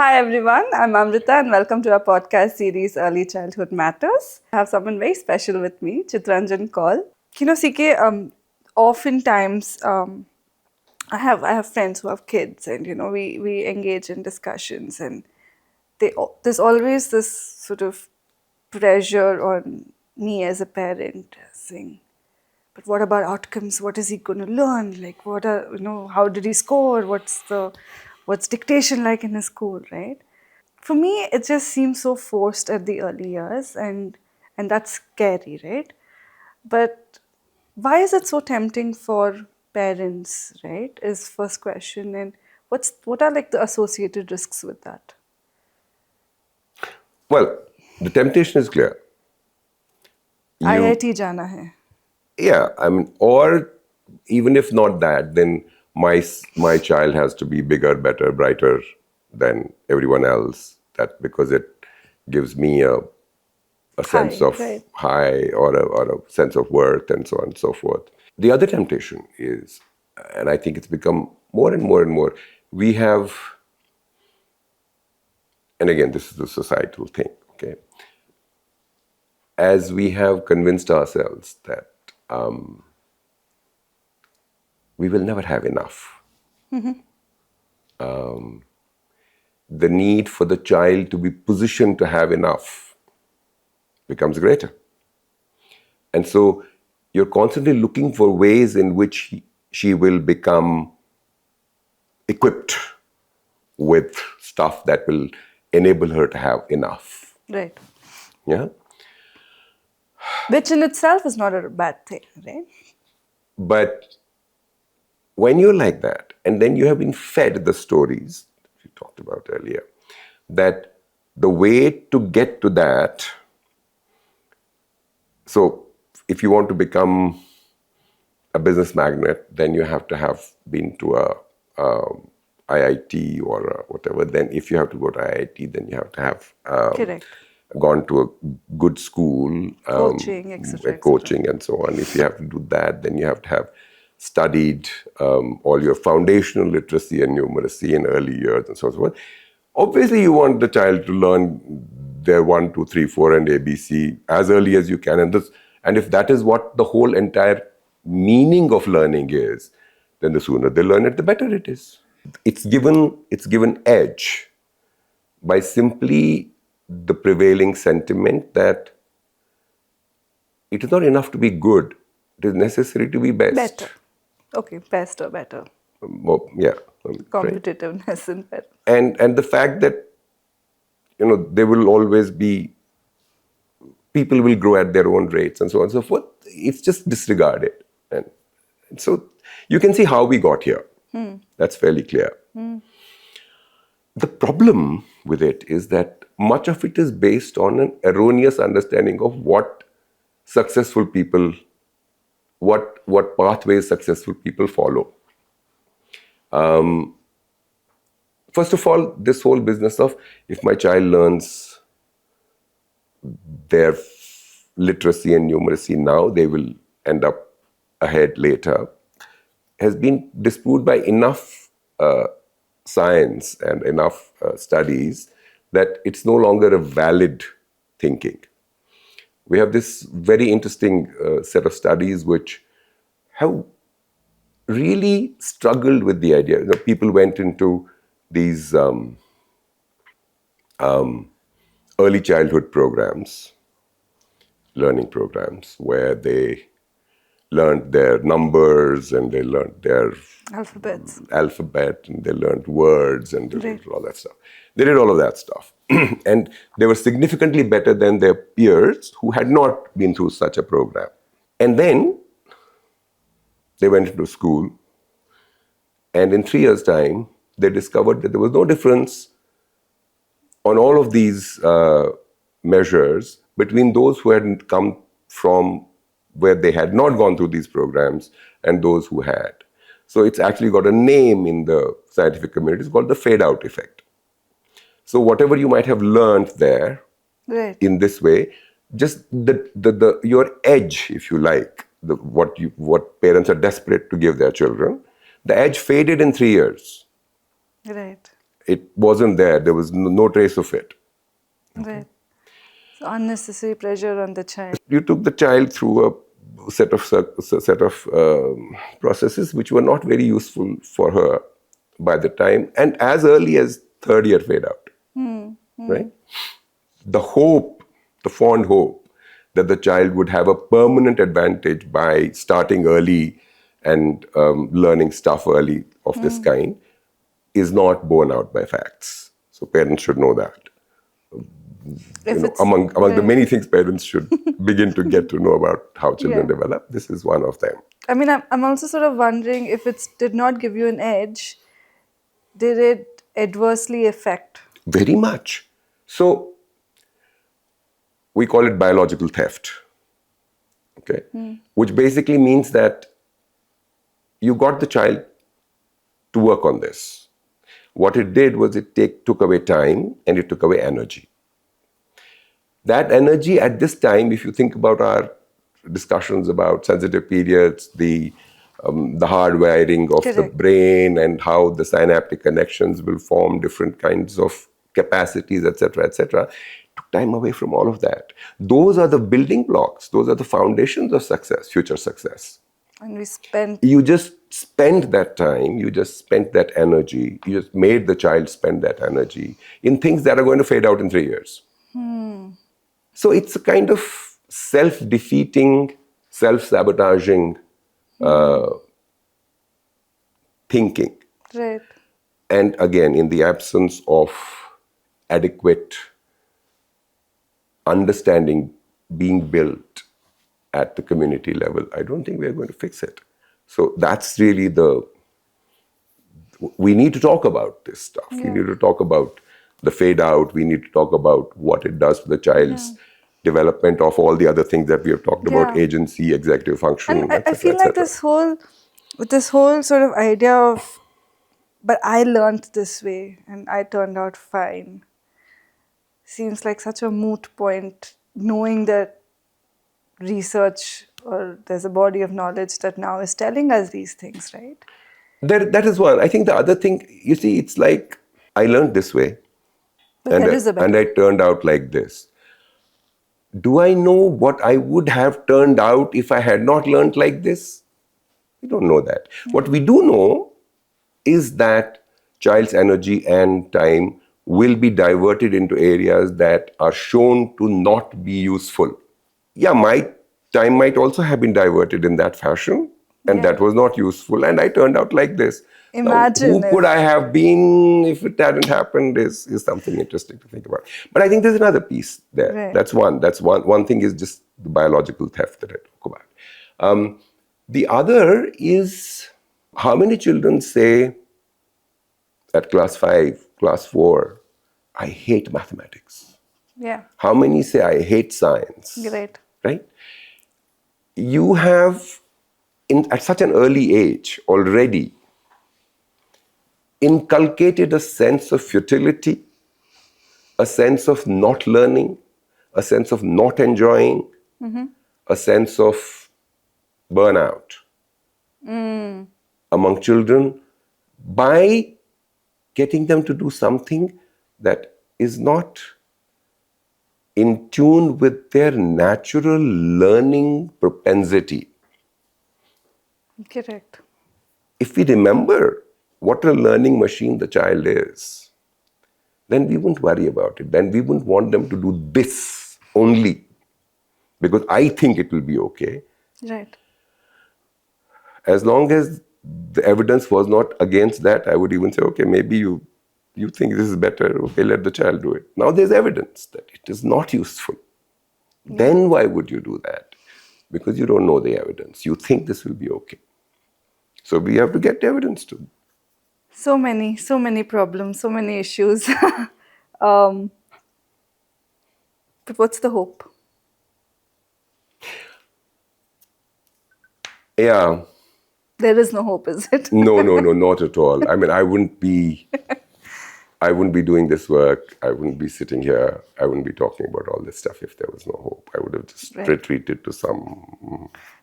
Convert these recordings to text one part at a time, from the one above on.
Hi everyone, I'm Amrita and welcome to our podcast series Early Childhood Matters. I have someone very special with me, Chittaranjan Kaul. CK, oftentimes I have friends who have kids and we engage in discussions and there's always this sort of pressure on me as a parent saying, but what about outcomes? What is he going to learn? Like, how did he score? What's dictation like in his school, right? For me, it just seems so forced at the early years, and that's scary, right? But why is it so tempting for parents, right? Is first question, and what are like the associated risks with that? Well, the temptation is clear. IIT jana hai. Or even if not that, then my child has to be bigger, better, brighter than everyone else. That because it gives me a sense High, of right. high or a sense of worth and so on and so forth. The other temptation is, and I think it's become more and more and more, we have, and again, this is a societal thing, okay? As we have convinced ourselves that we will never have enough. The need for the child to be positioned to have enough becomes greater. And so you're constantly looking for ways in which she will become equipped with stuff that will enable her to have enough. Right. Yeah? Which in itself is not a bad thing, right? But when you're like that, and then you have been fed the stories we talked about earlier, that the way to get to that, so if you want to become a business magnate, then you have to have been to a IIT or whatever. Then if you have to go to IIT, then you have to have Correct. gone to a good school, Coaching, etc., coaching and so on. If you have to do that, then you have to have studied all your foundational literacy and numeracy in early years and so on and so forth. Obviously, you want the child to learn their 1, 2, 3, 4 and ABC as early as you can. And if that is what the whole entire meaning of learning is, then the sooner they learn it, the better it is. It's given edge by simply the prevailing sentiment that it is not enough to be good, it is necessary to be best. Better. Okay, best or better. Yeah. Competitiveness and better. And the fact that there will always be people will grow at their own rates and so on and so forth, it's just disregarded. And so you can see how we got here. That's fairly clear. The problem with it is that much of it is based on an erroneous understanding of what successful people, what pathways successful people follow. First of all, this whole business of if my child learns their literacy and numeracy now, they will end up ahead later, has been disproved by enough science and enough studies that it's no longer a valid thinking. We have this very interesting set of studies which have really struggled with the idea. People went into these early childhood programs, learning programs, where they learned their numbers and they learned their alphabet and they learned words and they did all that stuff. They did all of that stuff. And they were significantly better than their peers who had not been through such a program. And then they went into school, and in 3 years' time, they discovered that there was no difference on all of these measures between those who had come from where they had not gone through these programs and those who had. So it's actually got a name in the scientific community. It's called the fade-out effect. So whatever you might have learned there in this way, just your edge, if you like, what parents are desperate to give their children, the edge faded in 3 years. Right. it wasn't there. There was no trace of it. Right. So unnecessary pressure on the child. You took the child through a set of processes which were not very useful for her by the time, and as early as third year fade out. Right? The hope, the fond hope that the child would have a permanent advantage by starting early and learning stuff early of this kind is not borne out by facts. So parents should know that. Among the many things parents should begin to get to know about how children develop, this is one of them. I mean, I'm also sort of wondering if it did not give you an edge, did it adversely affect? Very much. So we call it biological theft, okay? Which basically means that you got the child to work on this. What it did was it took away time and it took away energy. That energy at this time, if you think about our discussions about sensitive periods, the hardwiring of the brain and how the synaptic connections will form different kinds of capacities, etc., took time away from all of that. Those are the building blocks. Those are the foundations of success, future success. And you just spent that time, you just spent that energy, you just made the child spend that energy in things that are going to fade out in 3 years. So it's a kind of self-defeating, self-sabotaging thinking. Right. And again, in the absence of adequate understanding being built at the community level, I don't think we're going to fix it. So that's really we need to talk about this stuff. We need to talk about the fade out. We need to talk about what it does to the child's development of all the other things that we have talked about, agency, executive function, and I feel like this whole sort of idea of, but I learned this way and I turned out fine, seems like such a moot point, knowing that research or there's a body of knowledge that now is telling us these things, right? That is one. I think the other thing, you see, it's like I learned this way and I turned out like this. Do I know what I would have turned out if I had not learned like this? We don't know that. What we do know is that child's energy and time will be diverted into areas that are shown to not be useful. Yeah, my time might also have been diverted in that fashion, and that was not useful, and I turned out like this. Imagine now, who could I have been if it hadn't happened is something interesting to think about. But I think there's another piece there. Right. That's one. One thing is just the biological theft that I talk about. The other is how many children say at class 5, class 4, I hate mathematics. Yeah. How many say I hate science? Great. Right? You have, at such an early age already, inculcated a sense of futility, a sense of not learning, a sense of not enjoying, a sense of burnout among children by getting them to do something that is not in tune with their natural learning propensity. Correct. If we remember what a learning machine the child is, then we wouldn't worry about it. Then we wouldn't want them to do this only because I think it will be okay. Right. As long as the evidence was not against that, I would even say, okay, maybe you think this is better, okay, let the child do it. Now there's evidence that it is not useful. Then why would you do that? Because you don't know the evidence. You think this will be okay. So we have to get evidence too. So many problems, so many issues. But what's the hope? Yeah. There is no hope, is it? No, not at all. I mean, I wouldn't be doing this work. I wouldn't be sitting here. I wouldn't be talking about all this stuff if there was no hope. I would have just retreated to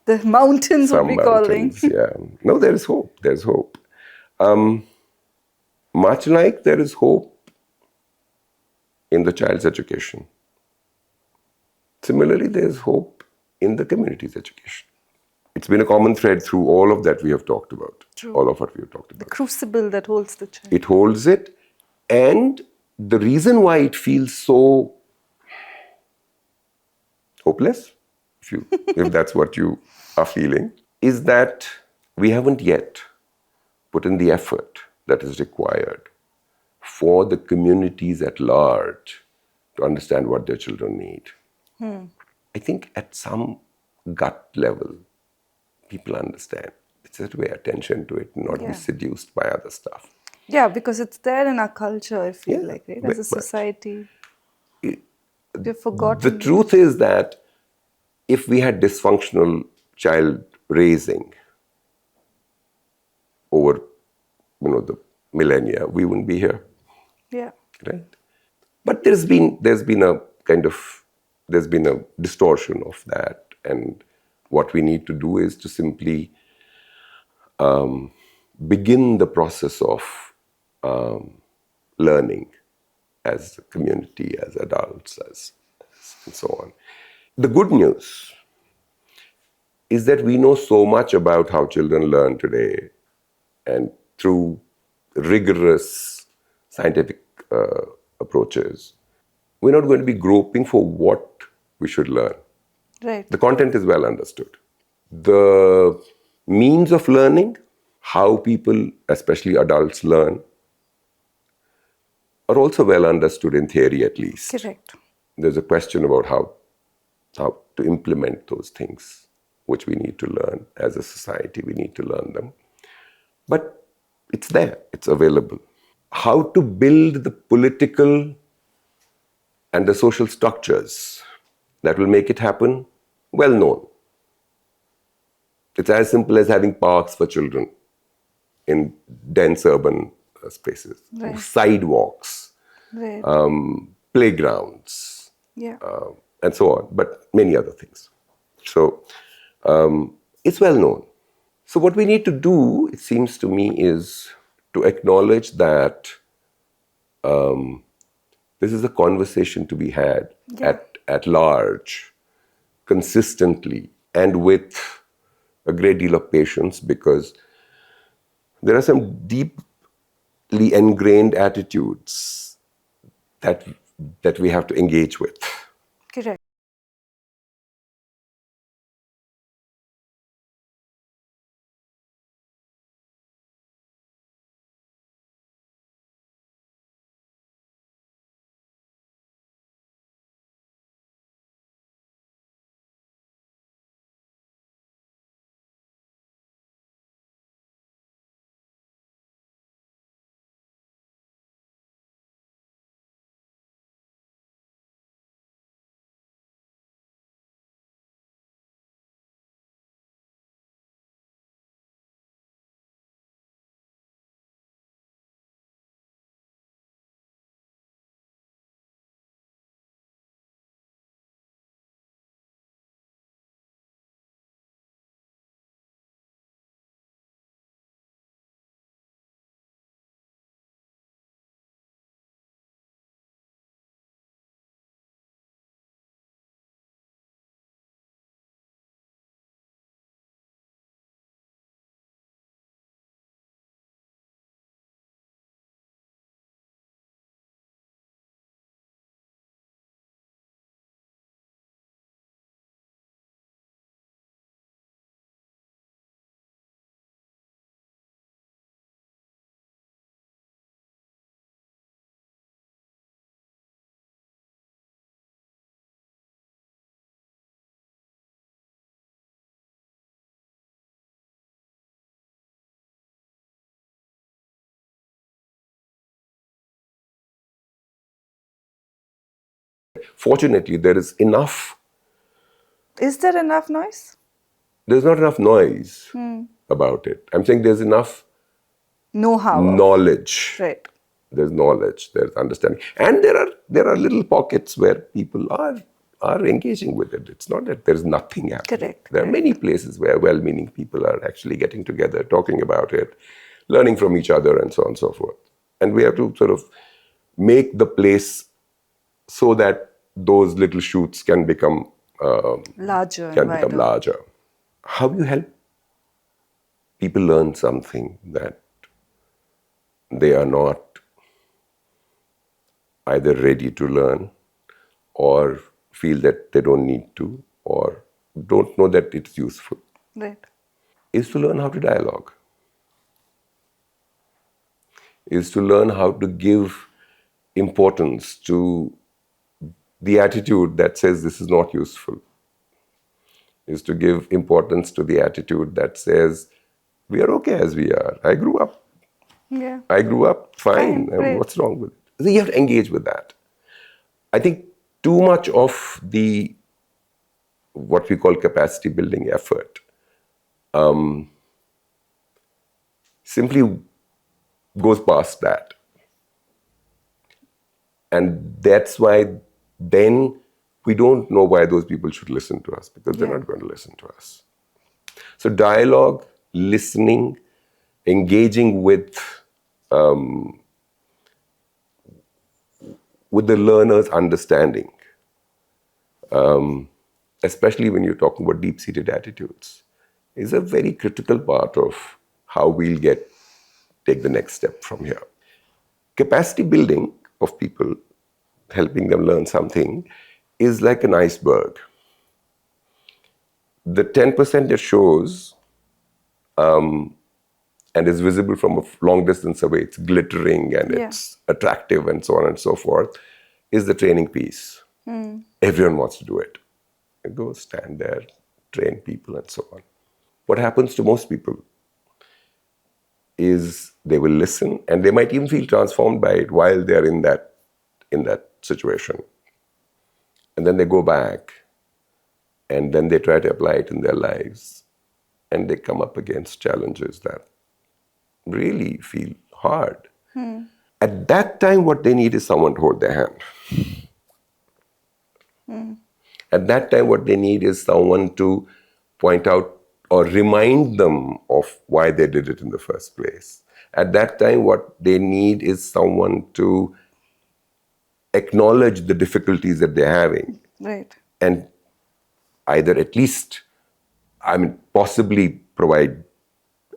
the mountains would be calling. Yeah. No, there is hope. There's hope. Much like there is hope in the child's education, similarly, there is hope in the community's education. It's been a common thread through all of that we have talked about. True. All of what we have talked about. The crucible that holds the child. It holds it. And the reason why it feels so hopeless, if that's what you are feeling, is that we haven't yet put in the effort that is required for the communities at large to understand what their children need. I think at some gut level, people understand. It's just pay attention to it and not be seduced by other stuff. Yeah, because it's there in our culture, I feel like, right? As a society. We've forgotten. The truth is that if we had dysfunctional child raising over, the millennia, we wouldn't be here. Yeah. Right? But there's been a distortion of that, and what we need to do is to simply begin the process of learning as a community, as adults, and so on. The good news is that we know so much about how children learn today, and through rigorous scientific approaches, we're not going to be groping for what we should learn. Right. The content is well understood. The means of learning, how people, especially adults, learn, are also well understood in theory at least. Correct. There's a question about how to implement those things, which we need to learn as a society. We need to learn them. But it's there, it's available. How to build the political and the social structures that will make it happen, well known. It's as simple as having parks for children in dense urban spaces, right. sidewalks, right. Playgrounds, and so on, but many other things. So it's well known. So what we need to do, it seems to me, is to acknowledge that this is a conversation to be had at large, consistently, and with a great deal of patience, because there are some deeply ingrained attitudes that we have to engage with. Correct. Fortunately, there is enough. Is there enough noise? There's not enough noise about it. I'm saying there's enough Know-how. knowledge. Right. There's knowledge, there's understanding. And there are little pockets where people are engaging with it. It's not that there's nothing happening. Correct. There are many places where well-meaning people are actually getting together, talking about it, learning from each other, and so on and so forth. And we have to sort of make the place so that those little shoots can become Larger and wider. larger. How do you help people learn something that they are not either ready to learn or feel that they don't need to or don't know that it's useful? Right. Is to learn how to dialogue, is to learn how to give importance to the attitude that says this is not useful, is to give importance to the attitude that says we are okay as we are. I grew up Yeah. fine. And Great. what's wrong with it? So you have to engage with that. I think too much of the what we call capacity building effort simply goes past that. And that's why then we don't know why those people should listen to us, because they're Yeah. not going to listen to us. So dialogue, listening, engaging with the learner's understanding, especially when you're talking about deep-seated attitudes, is a very critical part of how we'll take the next step from here. Capacity building of people, helping them learn something, is like an iceberg. The 10% that shows and is visible from a long distance away, it's glittering and Yeah. it's attractive and so on and so forth, is the training piece. Everyone wants to do it. You go stand there, train people and so on. What happens to most people is they will listen and they might even feel transformed by it while they're in that situation. And then they go back and then they try to apply it in their lives and they come up against challenges that really feel hard. At that time, what they need is someone to hold their hand. At that time, what they need is someone to point out or remind them of why they did it in the first place. At that time, what they need is someone to acknowledge the difficulties that they're having Right. and either at least, possibly provide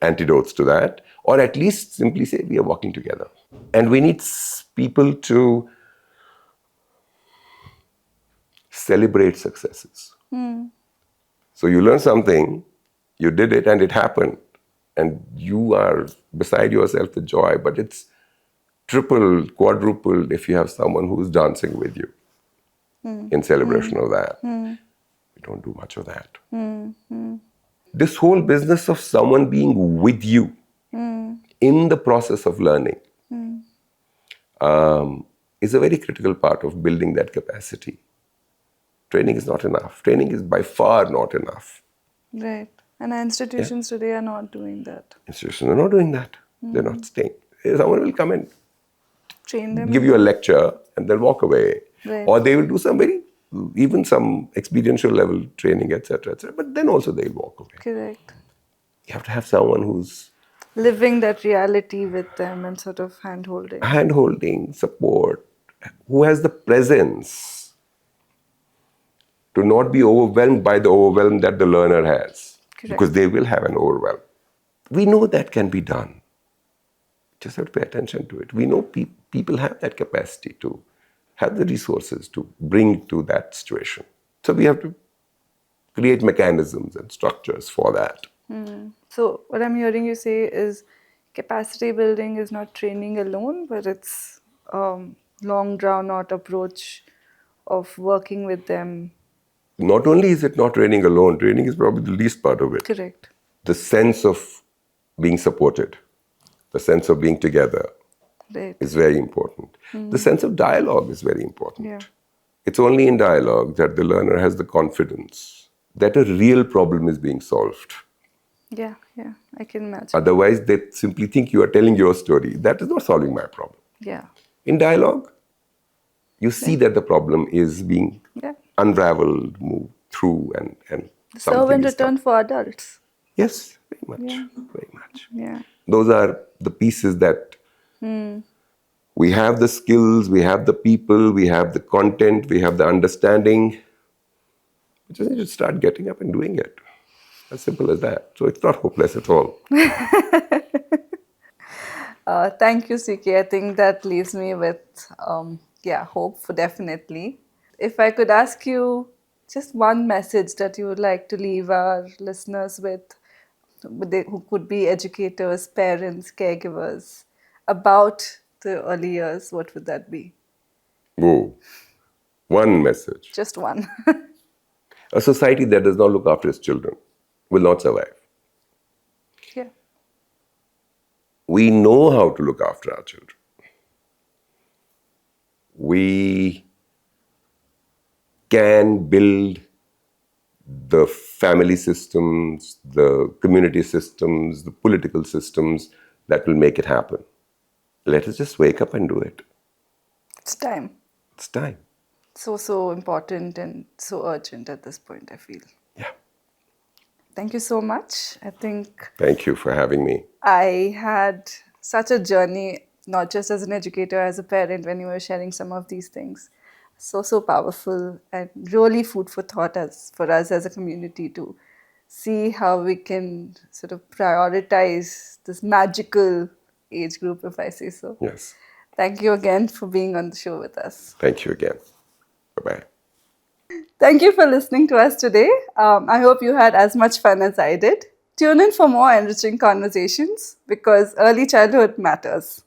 antidotes to that, or at least simply say, we are working together. And we need people to celebrate successes. So you learn something, you did it and it happened, and you are beside yourself with joy, but it's tripled, quadrupled if you have someone who's dancing with you in celebration of that. We don't do much of that. This whole business of someone being with you in the process of learning is a very critical part of building that capacity. Training is not enough. Training is by far not enough. Right. And our institutions today are not doing that. Institutions are not doing that. They're not staying. Someone will come and Train them. give you a lecture and then walk away. Right. Or they will do even some experiential level training, etc., etc. But then also they'll walk away. Correct. You have to have someone who's Living that reality with them and sort of hand-holding. hand-holding, support, who has the presence to not be overwhelmed by the overwhelm that the learner has. Correct. Because they will have an overwhelm. We know that can be done. Just have to pay attention to it. We know people have that capacity to have the resources to bring to that situation. So we have to create mechanisms and structures for that. So what I'm hearing you say is capacity building is not training alone, but it's long drawn out approach of working with them. Not only is it not training alone, training is probably the least part of it. Correct. The sense of being supported, the sense of being together Right. is very important. The sense of dialogue is very important. Yeah. It's only in dialogue that the learner has the confidence that a real problem is being solved. Yeah, I can imagine. Otherwise, they simply think you are telling your story. That is not solving my problem. Yeah. In dialogue, you see that the problem is being unraveled, moved through, and Serve and is return done. for adults. Yes, very much, very much. Yeah. Those are the pieces that We have the skills, we have the people, we have the content, we have the understanding. We just need to start getting up and doing it. As simple as that. So it's not hopeless at all. Thank you, CK. I think that leaves me with, hope for definitely. If I could ask you just one message that you would like to leave our listeners with, who could be educators, parents, caregivers, about the early years, what would that be? Whoa. One message. Just one. A society that does not look after its children will not survive. Yeah. We know how to look after our children. We can build the family systems, the community systems, the political systems that will make it happen. Let us just wake up and do it. It's time. It's time. So important and so urgent at this point, I feel. Yeah. Thank you so much. I think Thank you for having me. I had such a journey, not just as an educator, as a parent, when you were sharing some of these things. So powerful and really food for thought for us as a community to see how we can sort of prioritize this magical age group, if I say so. Yes. Thank you again for being on the show with us. Thank you again. Bye-bye. Thank you for listening to us today. I hope you had as much fun as I did. Tune in for more enriching conversations because early childhood matters.